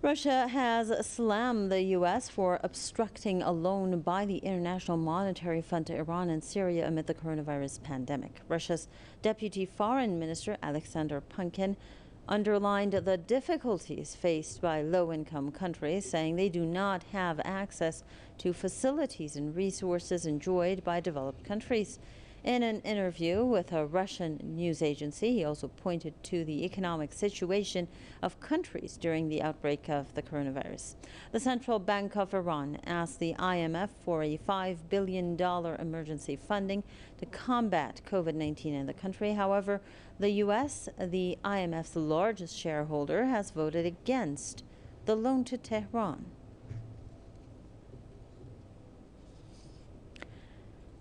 Russia has slammed the U.S. for obstructing a loan by the International Monetary Fund to Iran and Syria amid the coronavirus pandemic. Russia's Deputy Foreign Minister Alexander Punkin underlined the difficulties faced by low-income countries, saying they do not have access to facilities and resources enjoyed by developed countries. In an interview with a Russian news agency, he also pointed to the economic situation of countries during the outbreak of the coronavirus. The Central Bank of Iran asked the IMF for a $5 billion emergency funding to combat COVID-19 in the country. However, the U.S., the IMF's largest shareholder, has voted against the loan to Tehran.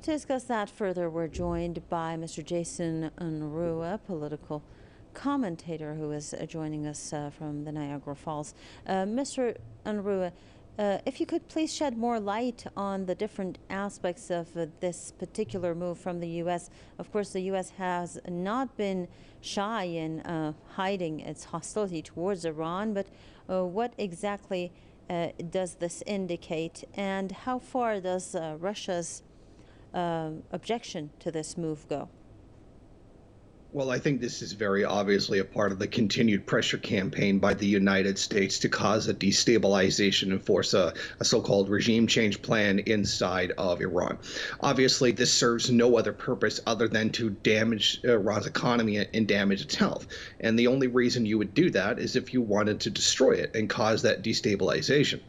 To discuss that further, we're joined by Mr. Jason Unruhe, political commentator, who is joining us from the Niagara Falls. Mr. Unruhe, if you could please shed more light on the different aspects of this particular move from the U.S. Of course, the U.S. has not been shy in hiding its hostility towards Iran, but what exactly does this indicate, and how far does Russia's objection to this move go? Well, I think this is very obviously a part of the continued pressure campaign by the United States to cause a destabilization and force a so-called regime change plan inside of Iran. Obviously, this serves no other purpose other than to damage Iran's economy and damage its health. And the only reason you would do that is if you wanted to destroy it and cause that destabilization.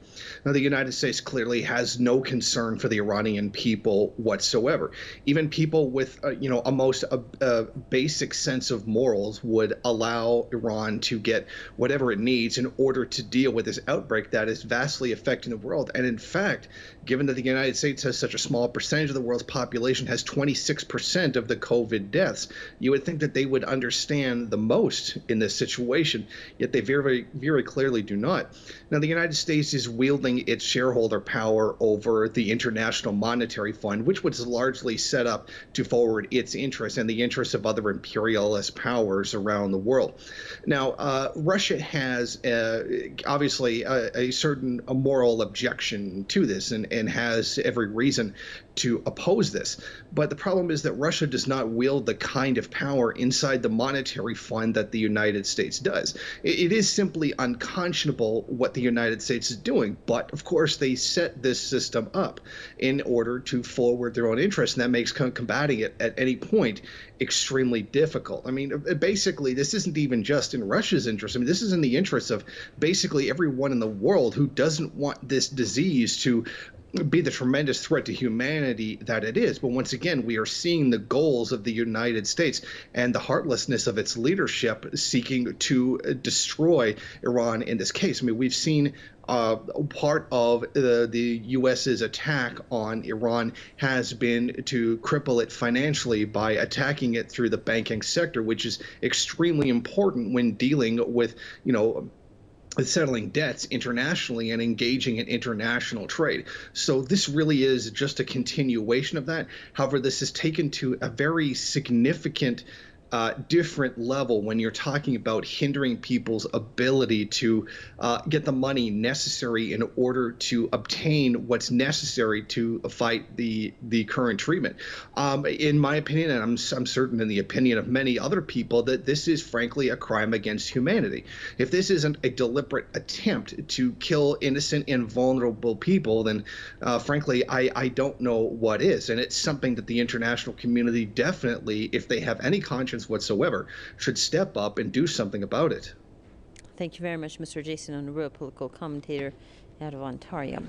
Now, the United States clearly has no concern for the Iranian people whatsoever. Even people with, a most basic sense of morals would allow Iran to get whatever it needs in order to deal with this outbreak that is vastly affecting the world. And in fact, given that the United States has such a small percentage of the world's population, has 26% of the COVID deaths, you would think that they would understand the most in this situation, yet they very, very clearly do not. Now, the United States is wielding its shareholder power over the International Monetary Fund, which was largely set up to forward its interests and the interests of other imperialist powers around the world. Now, Russia has obviously a certain moral objection to this and has every reason to oppose this. But the problem is that Russia does not wield the kind of power inside the monetary fund that the United States does. It is simply unconscionable what the United States is doing. But of course, they set this system up in order to forward their own interests, and that makes combating it at any point extremely difficult. I mean, basically, this isn't even just in Russia's interest. I mean, this is in the interest of basically everyone in the world who doesn't want this disease to be the tremendous threat to humanity that it is. But once again, we are seeing the goals of the United States and the heartlessness of its leadership seeking to destroy Iran in this case. I mean, we've seen part of the U.S.'s attack on Iran has been to cripple it financially by attacking it through the banking sector, which is extremely important when dealing with, settling debts internationally and engaging in international trade. So this really is just a continuation of that. However, this is taken to a very significant different level when you're talking about hindering people's ability to get the money necessary in order to obtain what's necessary to fight the current treatment. In my opinion, and I'm certain in the opinion of many other people, that this is frankly a crime against humanity. If this isn't a deliberate attempt to kill innocent and vulnerable people, then frankly, I don't know what is. And it's something that the international community definitely, if they have any conscience whatsoever, should step up and do something about it. Thank you very much, Mr. Jason Unruhe, political commentator out of Ontario.